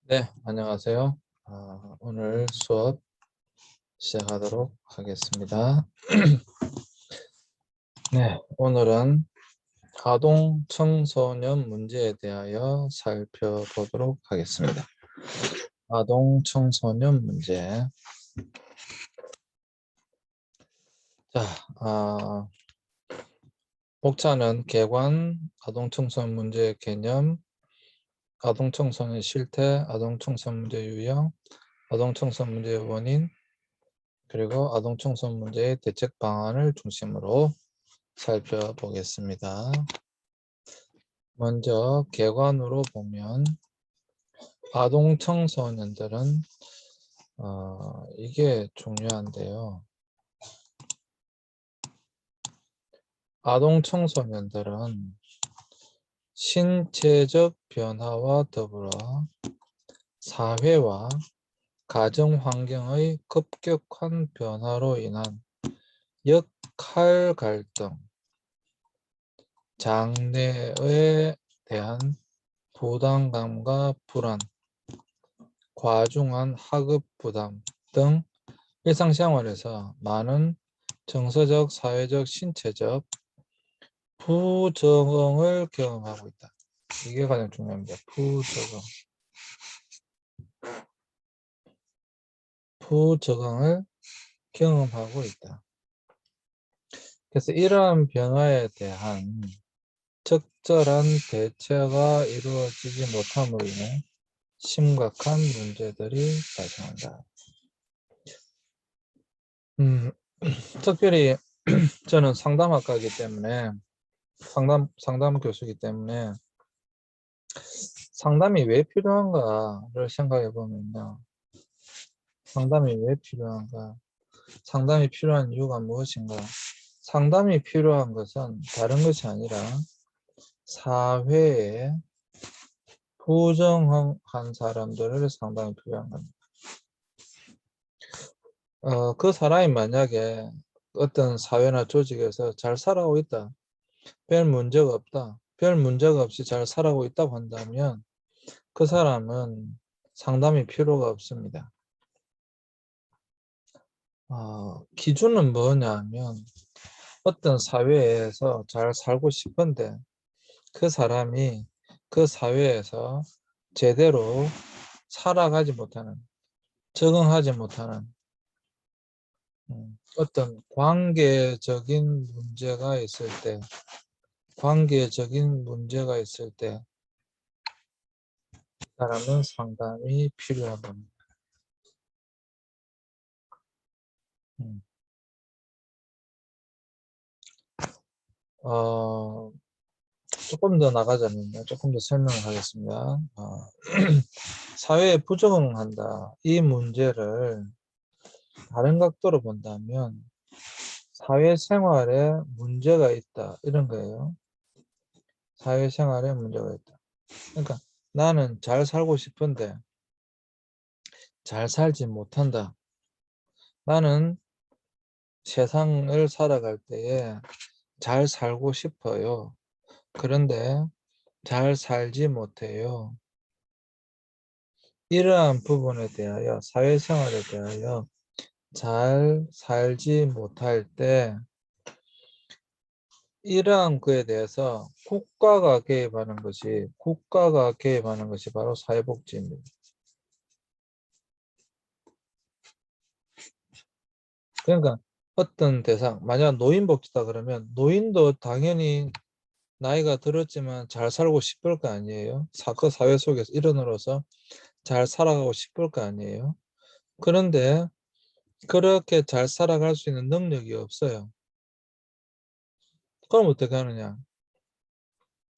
네, 안녕하세요. 오늘 수업 시작하도록 하겠습니다. 네, 오늘은 아동 청소년 문제에 대하여 살펴보도록 하겠습니다. 아동 청소년 문제. 자, 목차는 개관, 아동 청소년 문제의 개념, 아동 청소년 실태, 아동 청소년 문제 유형, 아동 청소년 문제의 원인, 그리고 아동 청소년 문제의 대책 방안을 중심으로 살펴보겠습니다. 먼저 개관으로 보면 아동 청소년들은 이게 중요한데요. 아동 청소년들은 신체적 변화와 더불어 사회와 가정 환경의 급격한 변화로 인한 역할 갈등, 장래에 대한 부담감과 불안, 과중한 학업 부담 등 일상생활에서 많은 정서적, 사회적, 신체적 부적응을 경험하고 있다. 이게 가장 중요합니다. 부적응을 경험하고 있다. 그래서 이러한 변화에 대한 적절한 대처가 이루어지지 못함으로 인해 심각한 문제들이 발생한다. 특별히 저는 상담학과이기 때문에 상담 교수이기 때문에 상담이 왜 필요한가를 생각해 보면요. 상담이 왜 필요한가? 상담이 필요한 이유가 무엇인가? 상담이 필요한 것은 다른 것이 아니라 사회에 부정한 사람들을 상담이 필요한 겁니다. 그 사람이 만약에 어떤 사회나 조직에서 잘 살아가고 있다. 별 문제가 없다. 별 문제가 없이 잘 살아가고 있다고 한다면 그 사람은 상담이 필요가 없습니다. 기준은 뭐냐면 어떤 사회에서 잘 살고 싶은데 그 사람이 그 사회에서 제대로 살아가지 못하는, 적응하지 못하는 어떤 관계적인 문제가 있을 때, 사람은 상담이 필요한 겁니다. 조금 더 나가자면요. 조금 더 설명을 하겠습니다. 사회에 부적응한다. 이 문제를 다른 각도로 본다면 사회생활에 문제가 있다. 이런 거예요. 사회생활에 문제가 있다. 그러니까 나는 잘 살고 싶은데 잘 살지 못한다. 나는 세상을 살아갈 때에 잘 살고 싶어요. 그런데 잘 살지 못해요. 이러한 부분에 대하여, 사회생활에 대하여 잘 살지 못할 때 이러한 그에 대해서 국가가 개입하는 것이 바로 사회복지입니다. 그러니까 어떤 대상, 만약 노인복지다 그러면 노인도 당연히 나이가 들었지만 잘 살고 싶을 거 아니에요. 그 사회 속에서 일원으로서 잘 살아가고 싶을 거 아니에요. 그런데 그렇게 잘 살아갈 수 있는 능력이 없어요. 그럼 어떻게 하느냐?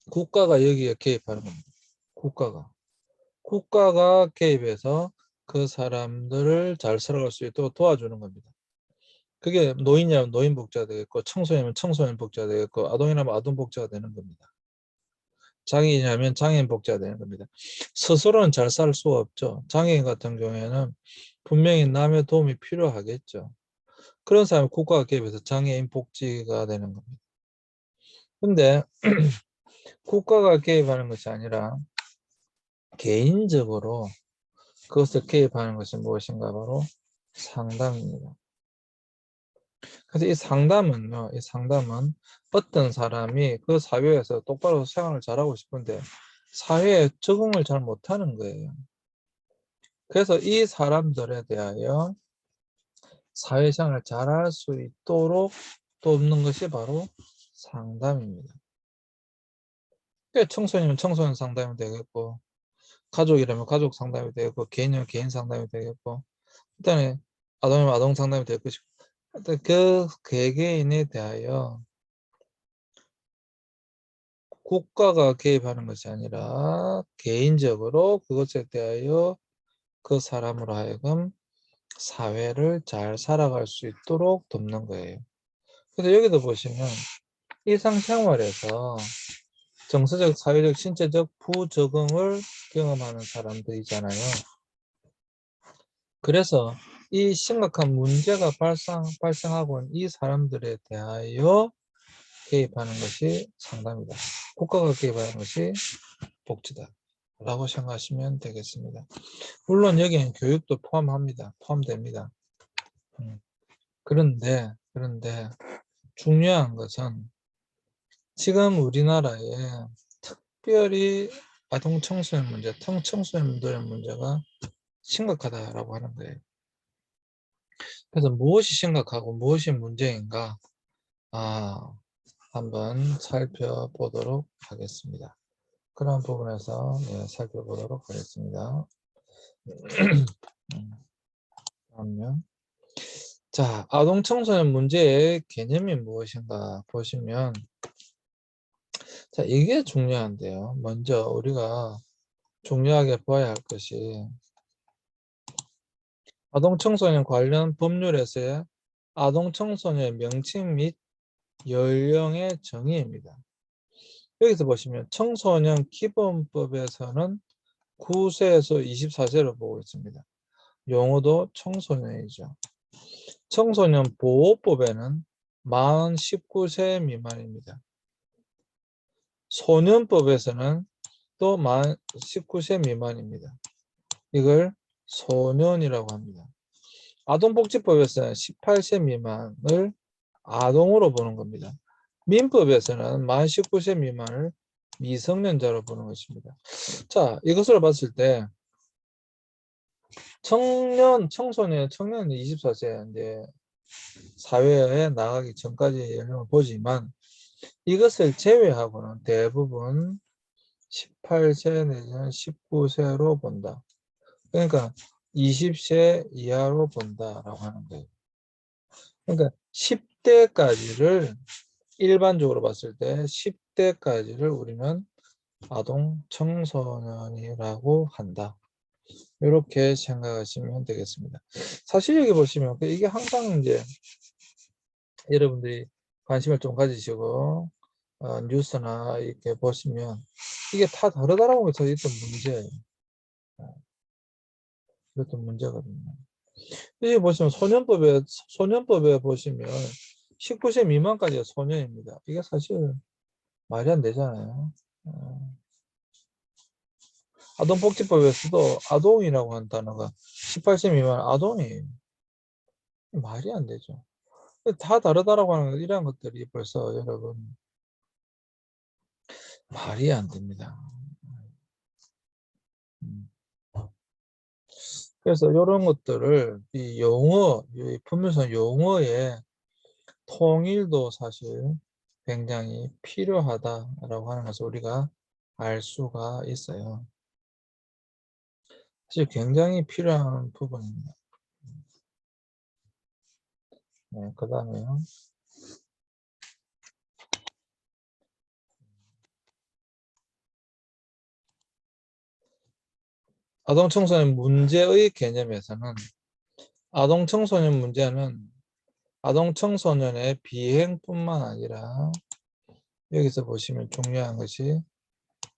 국가가 여기에 개입하는 겁니다. 국가가 개입해서 그 사람들을 잘 살아갈 수 있도록 도와주는 겁니다. 그게 노인이라면 노인복지가 되겠고, 청소년이면 청소년복지가 되겠고, 아동이라면 아동복지가 되는 겁니다. 장애인이라면 장애인복지가 되는 겁니다. 스스로는 잘 살 수가 없죠. 장애인 같은 경우에는 분명히 남의 도움이 필요하겠죠. 그런 사람이 국가가 개입해서 장애인 복지가 되는 겁니다. 근데 국가가 개입하는 것이 아니라 개인적으로 그것을 개입하는 것이 무엇인가? 바로 상담입니다. 그래서 이 상담은 어떤 사람이 그 사회에서 똑바로 생활을 잘하고 싶은데 사회에 적응을 잘 못하는 거예요. 그래서 이 사람들에 대하여 사회생활을 잘할 수 있도록 돕는 것이 바로 상담입니다. 청소년이면 청소년 상담이 되겠고, 가족이라면 가족 상담이 되겠고, 개인이면 개인 상담이 되겠고, 일단은 아동이면 아동 상담이 될 것이고, 일단 그 개개인에 대하여 국가가 개입하는 것이 아니라 개인적으로 그것에 대하여 그 사람으로 하여금 사회를 잘 살아갈 수 있도록 돕는 거예요. 그래서 여기도 보시면 일상생활에서 정서적, 사회적, 신체적 부적응을 경험하는 사람들이잖아요. 그래서 이 심각한 문제가 발생하고 있는 이 사람들에 대하여 개입하는 것이 상담이다. 국가가 개입하는 것이 복지다. 라고 생각하시면 되겠습니다. 물론 여기는 교육도 포함됩니다. 그런데 중요한 것은 지금 우리나라에 특별히 아동 청소년 문제, 청소년들의 문제가 심각하다라고 하는 거예요. 그래서 무엇이 심각하고 무엇이 문제인가 한번 살펴보도록 하겠습니다. 그런 부분에서 살펴보도록 하겠습니다. 다음요. 자, 아동 청소년 문제의 개념이 무엇인가 보시면 자, 이게 중요한데요. 먼저 우리가 중요하게 봐야 할 것이 아동 청소년 관련 법률에서의 아동 청소년의 명칭 및 연령의 정의입니다. 여기서 보시면 청소년 기본법에서는 9세에서 24세로 보고 있습니다. 용어도 청소년이죠. 청소년 보호법에는 만 19세 미만입니다. 소년법에서는 또 만 19세 미만입니다. 이걸 소년이라고 합니다. 아동복지법에서는 18세 미만을 아동으로 보는 겁니다. 민법에서는 만 19세 미만을 미성년자로 보는 것입니다. 자, 이것으로 봤을 때 청소년 24세 이제 사회에 나가기 전까지 연령을 보지만 이것을 제외하고는 대부분 18세 내지는 19세로 본다. 그러니까 20세 이하로 본다라고 하는 거예요. 그러니까 10대까지를 일반적으로 봤을 때 10대까지를 우리는 아동 청소년이라고 한다. 이렇게 생각하시면 되겠습니다. 사실 여기 보시면 이게 항상 이제 여러분들이 관심을 좀 가지시고 뉴스나 이렇게 보시면 이게 다 다르다라고 해서 있던 문제예요. 이것도 문제거든요. 여기 보시면 소년법에 보시면 19세 미만까지가 소년입니다. 이게 사실 말이 안 되잖아요. 아동복지법에서도 아동이라고 한 단어가 18세 미만 아동이에요. 말이 안 되죠. 다 다르다라고 하는 이런 것들이 벌써 여러분 말이 안 됩니다. 그래서 이런 것들을 이 법률상 용어의 통일도 사실 굉장히 필요하다라고 하는 것을 우리가 알 수가 있어요. 사실 굉장히 필요한 부분입니다. 네, 그 다음에요. 아동 청소년 문제의 개념에서는 아동 청소년 문제는 아동 청소년의 비행뿐만 아니라 여기서 보시면 중요한 것이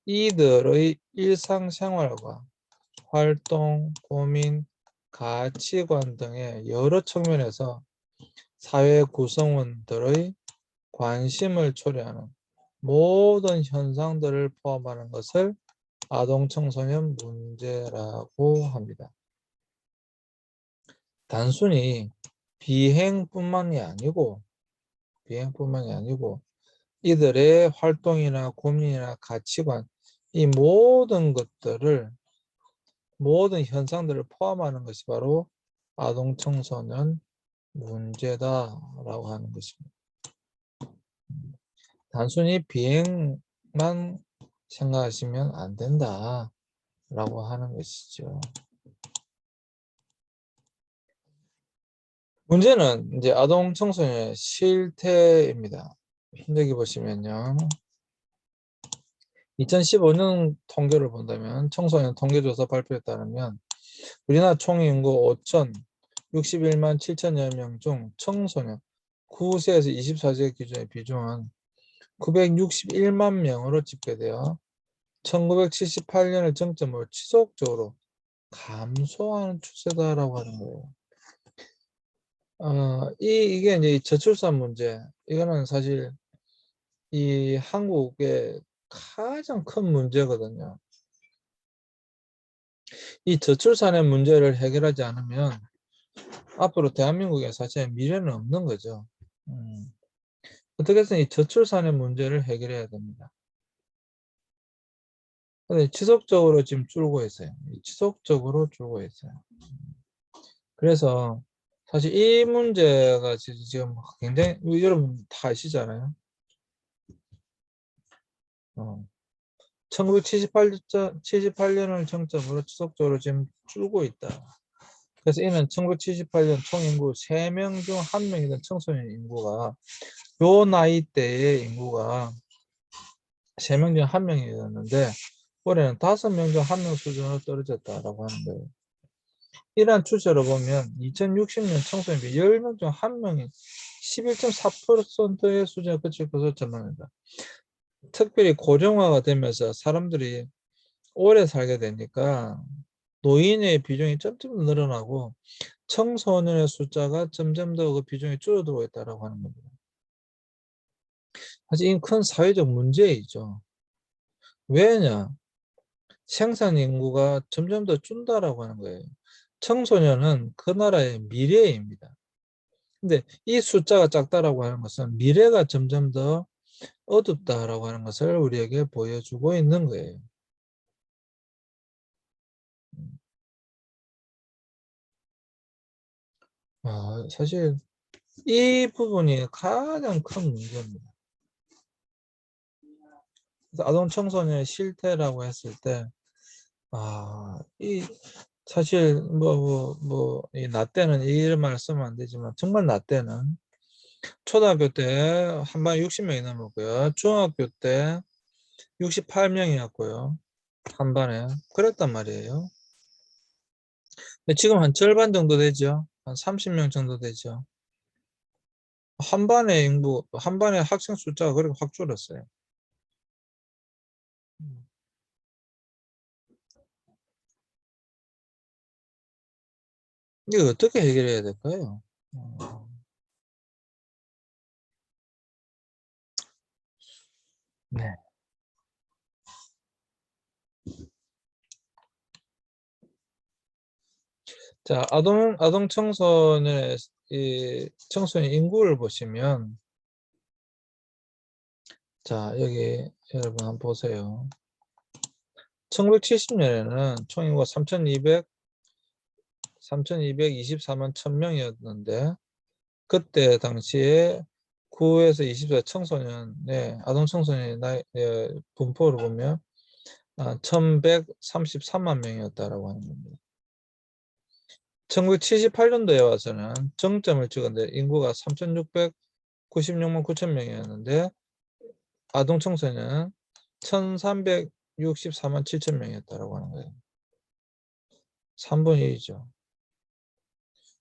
이들의 일상생활과 활동, 고민, 가치관 등의 여러 측면에서 사회 구성원들의 관심을 초래하는 모든 현상들을 포함하는 것을 아동 청소년 문제라고 합니다. 단순히 비행뿐만이 아니고 이들의 활동이나 고민이나 가치관, 이 모든 것들을, 모든 현상들을 포함하는 것이 바로 아동 청소년 문제다라고 하는 것입니다. 단순히 비행만 생각하시면 안 된다라고 하는 것이죠. 문제는 이제 아동 청소년의 실태입니다. 여기 보시면요. 2015년 통계를 본다면 청소년 통계조사 발표에 따르면 우리나라 총인구 5,061만 7천여 명 중 청소년 9세에서 24세 기준의 비중은 961만 명으로 집계되어 1978년을 정점으로 지속적으로 감소하는 추세다라고 하는 거예요. 이게 이제 저출산 문제, 이거는 사실 이 한국의 가장 큰 문제거든요. 이 저출산의 문제를 해결하지 않으면 앞으로 대한민국에 사실 미래는 없는 거죠. 어떻게 해서 이 저출산의 문제를 해결해야 됩니다. 근데 지속적으로 지금 줄고 있어요. 지속적으로 줄고 있어요. 그래서 사실 이 문제가 지금 굉장히 여러분 다 아시잖아요. 1978년을 정점으로 지속적으로 지금 줄고 있다. 그래서 이는 1978년 총인구 3명 중 1명이던 청소년 인구가 요 나이대의 인구가 3명 중 1명이었는데 올해는 5명 중 1명 수준으로 떨어졌다라고 하는 거예요. 이러한 추세로 보면 2060년 청소년비 10명 중 1명이 11.4%의 수준에 그칠 것으로 전망합니다. 특별히 고령화가 되면서 사람들이 오래 살게 되니까 노인의 비중이 점점 늘어나고 청소년의 숫자가 점점 더 그 비중이 줄어들고 있다고 하는 겁니다. 사실 이건 큰 사회적 문제이죠. 왜냐? 생산 인구가 점점 더 준다라고 하는 거예요. 청소년은 그 나라의 미래입니다. 근데 이 숫자가 작다라고 하는 것은 미래가 점점 더 어둡다라고 하는 것을 우리에게 보여주고 있는 거예요. 사실 이 부분이 가장 큰 문제입니다. 그래서 아동 청소년의 실태라고 했을 때, 이 사실 이 나 때는 이런 말 쓰면 안 되지만 정말 나 때는 초등학교 때 한 반에 60명이 넘었고요. 중학교 때 68명이었고요. 한 반에. 그랬단 말이에요. 근데 지금 한 절반 정도 되죠. 한 30명 정도 되죠. 한 반의 학생 숫자가 그렇게 확 줄었어요. 이거 어떻게 해결해야 될까요? 네. 자, 아동 청소년의 이 청소년 인구를 보시면, 자, 여기 여러분 한번 보세요. 1970년에는 총 인구가 3,224만 1,000명이었는데 그때 당시에 9에서 24 청소년의 아동 청소년의 나이 분포를 보면 1,133만 명이었다라고 하는 겁니다. 1978년도에 와서는 정점을 찍었는데 인구가 3,696만 9천 명이었는데 아동 청소년은 1,364만 7천 명이었다라고 하는 거예요. 3분의 1이죠.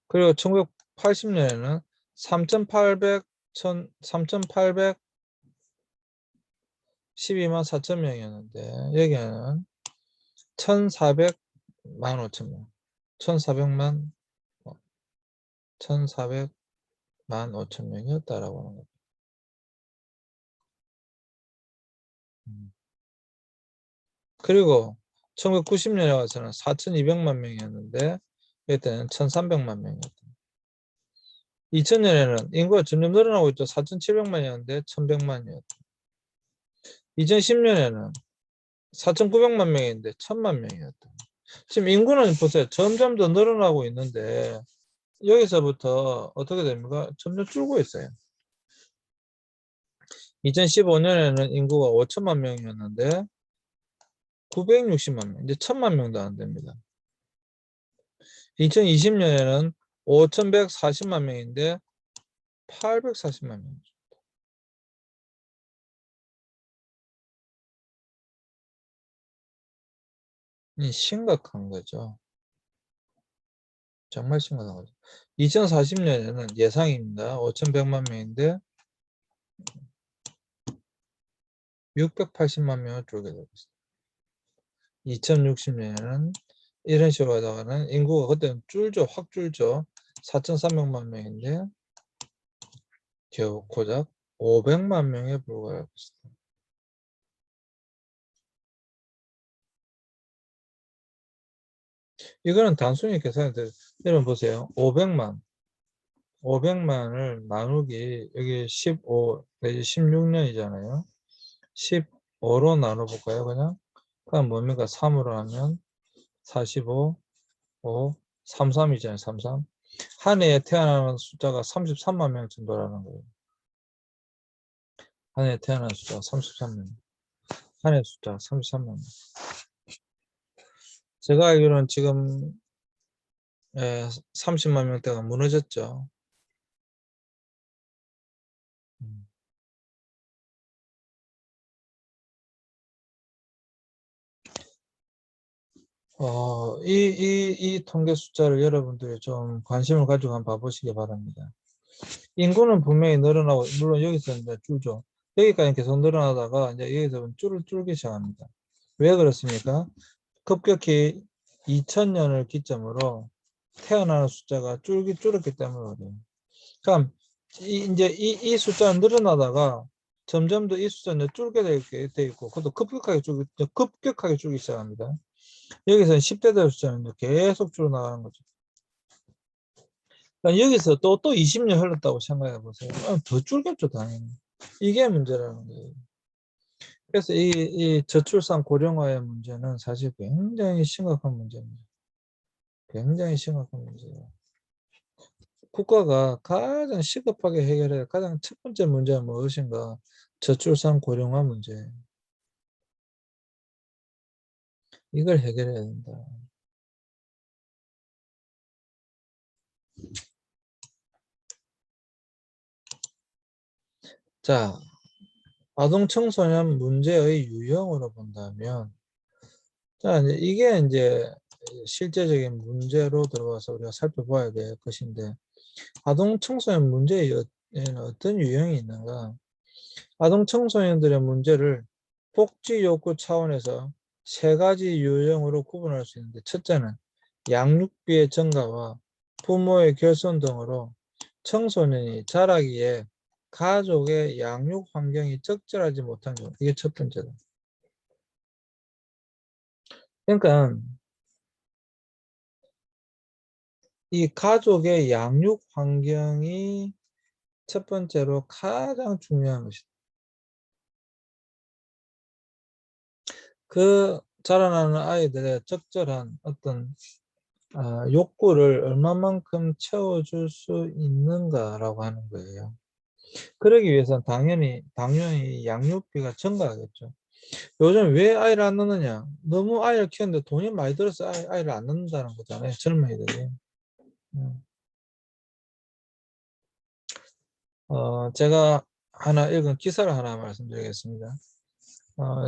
그리고 1980년에는 3,812만 4천 명이었는데 여기에는 1,400만 5천 명, 1,400만 5천 명이었다라고 하는 거예요. 그리고 1990년에 와서는 4,200만 명이었는데 이때는 1,300만 명이었다. 2000년에는 인구가 점점 늘어나고 있죠. 4,700만이었는데 1,100만이었다. 2010년에는 4,900만 명인데 1,000만 명이었다. 지금 인구는 보세요. 점점 더 늘어나고 있는데 여기서부터 어떻게 됩니까? 점점 줄고 있어요. 2015년에는 인구가 5천만 명이었는데 960만 명, 이제 1,000만 명도 안 됩니다. 2020년에는 5,140만 명인데 840만 명. 이 심각한 거죠. 정말 심각한 거죠. 2040년에는 예상입니다. 5,100만 명인데 680만 명을 줄게 되고 있습니다. 2060년에는 이런 식으로 하다가는 인구가 그때는 줄죠. 확 줄죠. 4,300만 명인데 겨우 고작 500만 명에 불과하고 있습니다. 이거는 단순히 계산이 돼요. 여러분 보세요. 500만을 나누기 여기 15 내지 16년이잖아요. 15로 나눠볼까요? 그냥? 그럼 뭡니까? 3으로 하면 45, 5, 33이잖아요. 33. 한 해에 태어나는 숫자가 33만 명 정도라는 거예요. 한 해에 태어나는 숫자가 33만 명. 한 해 숫자 33만 명. 제가 알기로는 지금 30만 명대가 무너졌죠. 이 통계 숫자를 여러분들이 좀 관심을 가지고 한번 봐보시기 바랍니다. 인구는 분명히 늘어나고, 물론 여기서 이제 줄죠. 여기까지 계속 늘어나다가 이제 여기서 줄기 시작합니다. 왜 그렇습니까? 급격히 2000년을 기점으로 태어나는 숫자가 줄었기 때문에 그래요. 그럼 이제 이 숫자는 늘어나다가 점점 더 이 숫자는 줄게 돼 있고, 그것도 급격하게 줄기 시작합니다. 여기서 10대들 숫자는 계속 줄어나가는 거죠. 그러니까 여기서 또 20년 흘렀다고 생각해 보세요. 더 줄겠죠, 당연히. 이게 문제라는 거예요. 그래서 이 저출산 고령화의 문제는 사실 굉장히 심각한 문제입니다. 굉장히 심각한 문제예요. 국가가 가장 시급하게 해결해야 할 가장 첫 번째 문제가 무엇인가? 저출산 고령화 문제. 이걸 해결해야 된다. 자, 아동 청소년 문제의 유형으로 본다면, 자, 이게 이제 실제적인 문제로 들어가서 우리가 살펴봐야 될 것인데, 아동 청소년 문제에는 어떤 유형이 있는가? 아동 청소년들의 문제를 복지 욕구 차원에서 세 가지 유형으로 구분할 수 있는데, 첫째는 양육비의 증가와 부모의 결손 등으로 청소년이 자라기에 가족의 양육 환경이 적절하지 못한 경우, 이게 첫 번째다. 그러니까 이 가족의 양육 환경이 첫 번째로 가장 중요한 것이다. 그 자라나는 아이들의 적절한 어떤 욕구를 얼마만큼 채워줄 수 있는가라고 하는 거예요. 그러기 위해서는 당연히 양육비가 증가하겠죠. 요즘 왜 아이를 안 낳느냐? 너무 아이를 키우는데 돈이 많이 들어서 아이를 안 낳는다는 거잖아요. 젊은이들이. 음. 제가 하나 읽은 기사를 하나 말씀드리겠습니다.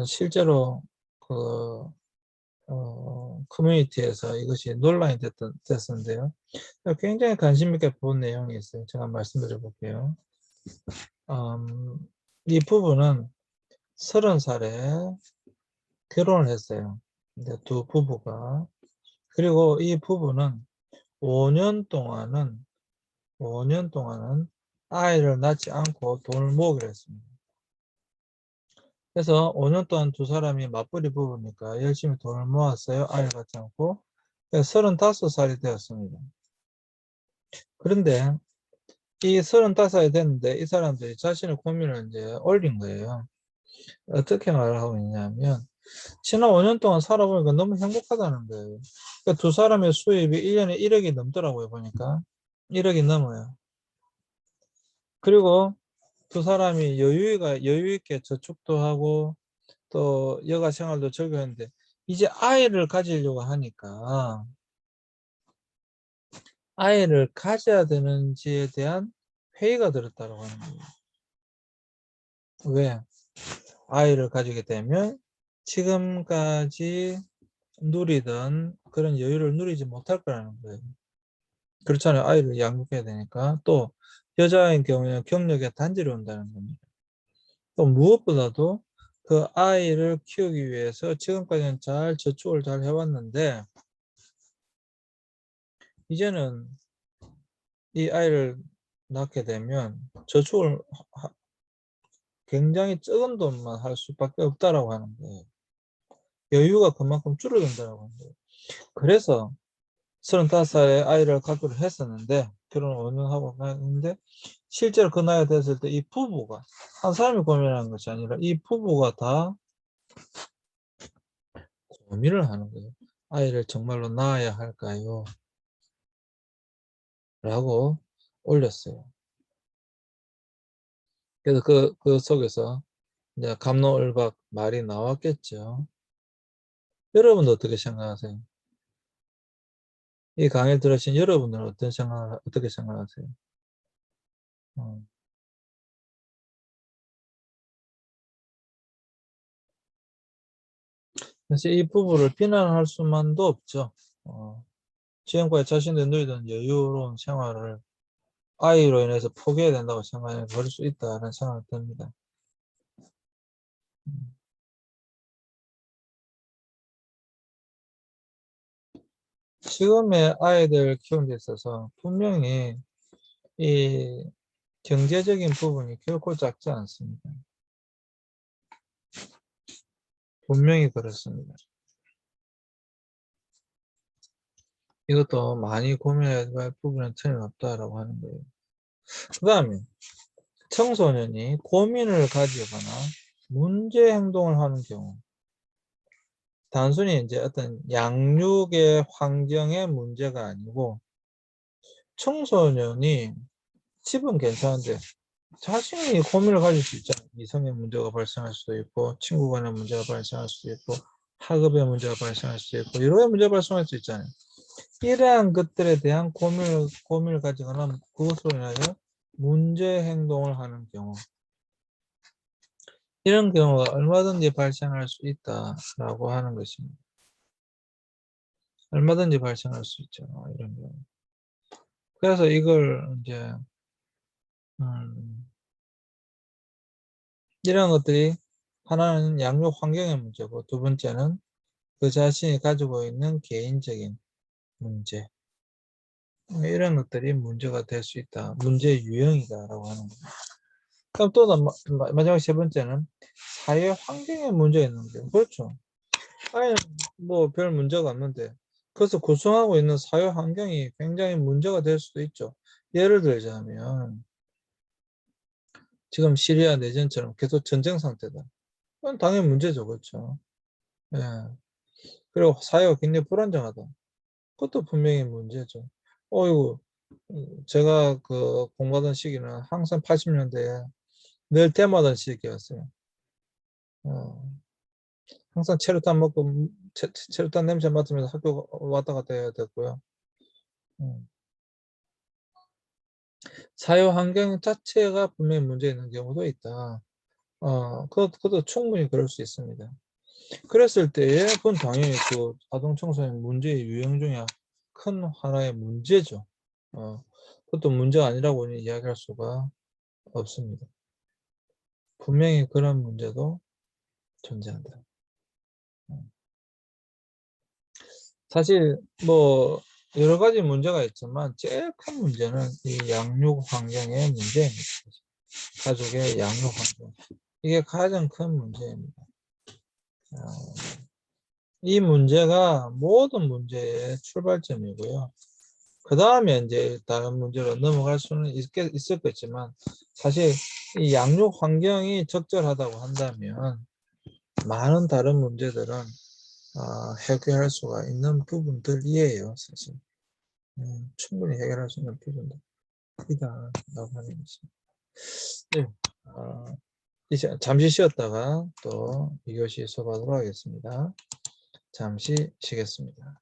실제로 그 커뮤니티에서 이것이 논란이 됐었는데요. 굉장히 관심 있게 본 내용이 있어요. 제가 말씀드려 볼게요. 이 부부는 30살에 결혼을 했어요. 근데 두 부부가. 그리고 이 부부는 5년 동안은 아이를 낳지 않고 돈을 모으기로 했습니다. 그래서 5년 동안 두 사람이 맞벌이 부부니까 열심히 돈을 모았어요. 아이를 갖지 않고. 35살이 되었습니다. 그런데 이 35살이 됐는데 이 사람들이 자신의 고민을 이제 올린 거예요. 어떻게 말을 하고 있냐면 지난 5년 동안 살아보니까 너무 행복하다는 거예요. 그러니까 두 사람의 수입이 1년에 1억이 넘더라고요. 보니까 1억이 넘어요. 그리고 두 사람이 여유 있게 저축도 하고 또 여가 생활도 즐겼는데 이제 아이를 가지려고 하니까 아이를 가져야 되는지에 대한 회의가 들었다고 하는 거예요. 왜? 아이를 가지게 되면 지금까지 누리던 그런 여유를 누리지 못할 거라는 거예요. 그렇잖아요. 아이를 양육해야 되니까. 또 여자인 경우에는 경력에 단절이 온다는 겁니다. 또 무엇보다도 그 아이를 키우기 위해서 지금까지는 잘 저축을 잘 해왔는데 이제는 이 아이를 낳게 되면 저축을 굉장히 적은 돈만 할 수밖에 없다라고 하는 거예요. 여유가 그만큼 줄어든다라고 하는 거예요. 그래서 35살에 아이를 갖기로 했었는데 결혼을 5년 하고 했는데 실제로 그 나이가 됐을 때 이 부부가 한 사람이 고민하는 것이 아니라 이 부부가 다 고민을 하는 거예요. 아이를 정말로 낳아야 할까요? 라고 올렸어요. 그래서 그 속에서 이제 갑론을박 말이 나왔겠죠. 여러분도 어떻게 생각하세요? 이 강의 들으신 여러분들은 어떻게 생각하세요? 어. 그래서 이 부부를 비난할 수만도 없죠. 지금까지 자신들이 누리던 여유로운 생활을 아이로 인해서 포기해야 된다고 생각해 버릴 수 있다는 생각이 듭니다. 지금의 아이들 키우는 데 있어서 분명히 이 경제적인 부분이 결코 작지 않습니다. 분명히 그렇습니다. 이것도 많이 고민해야 할 부분은 틀림없다라고 하는 거예요. 그 다음에 청소년이 고민을 가지거나 문제 행동을 하는 경우 단순히 이제 어떤 양육의 환경의 문제가 아니고 청소년이 집은 괜찮은데 자신이 고민을 가질 수 있잖아요. 이성의 문제가 발생할 수도 있고 친구 간의 문제가 발생할 수도 있고 학업의 문제가 발생할 수도 있고 여러 가지 문제가 발생할 수 있잖아요. 이러한 것들에 대한 고민을 가지거나 그것으로 인하여 문제 행동을 하는 경우 이런 경우가 얼마든지 발생할 수 있다라고 하는 것입니다. 얼마든지 발생할 수 있죠. 이런 경우. 그래서 이걸 이제 이런 것들이 하나는 양육 환경의 문제고 두 번째는 그 자신이 가지고 있는 개인적인 문제 이런 것들이 문제가 될 수 있다. 문제 유형이다라고 하는 겁니다. 그럼 또 마지막 세 번째는 사회 환경에 문제가 있는 거죠. 그렇죠. 아예 뭐 별 문제가 없는데 그래서 구성하고 있는 사회 환경이 굉장히 문제가 될 수도 있죠. 예를 들자면 지금 시리아 내전처럼 계속 전쟁 상태다. 그건 당연히 문제죠. 그렇죠. 예. 그리고 사회가 굉장히 불안정하다. 그것도 분명히 문제죠. 어이구, 제가 그 공부하던 시기는 항상 80년대에 늘 데모하던 시기였어요. 어, 항상 체류탄 먹고, 체류탄 냄새 맡으면서 학교 왔다 갔다 해야 됐고요. 사회 환경 자체가 분명히 문제 있는 경우도 있다. 그것도 충분히 그럴 수 있습니다. 그랬을 때에 그건 당연히 그 아동 청소년 문제의 유형 중에 큰 하나의 문제죠. 그것도 문제가 아니라고 이야기할 수가 없습니다. 분명히 그런 문제도 존재한다. 사실 뭐 여러 가지 문제가 있지만 제일 큰 문제는 이 양육 환경의 문제입니다. 가족의 양육 환경. 이게 가장 큰 문제입니다. 이 문제가 모든 문제의 출발점이고요. 그 다음에 이제 다른 문제로 넘어갈 수는 있었겠지만 사실 이 양육 환경이 적절하다고 한다면 많은 다른 문제들은 해결할 수가 있는 부분들이에요. 사실 충분히 해결할 수 있는 부분들이다라고 하는 것입니다. 네, 이제 잠시 쉬었다가 또 2교시 수업하도록 하겠습니다. 잠시 쉬겠습니다.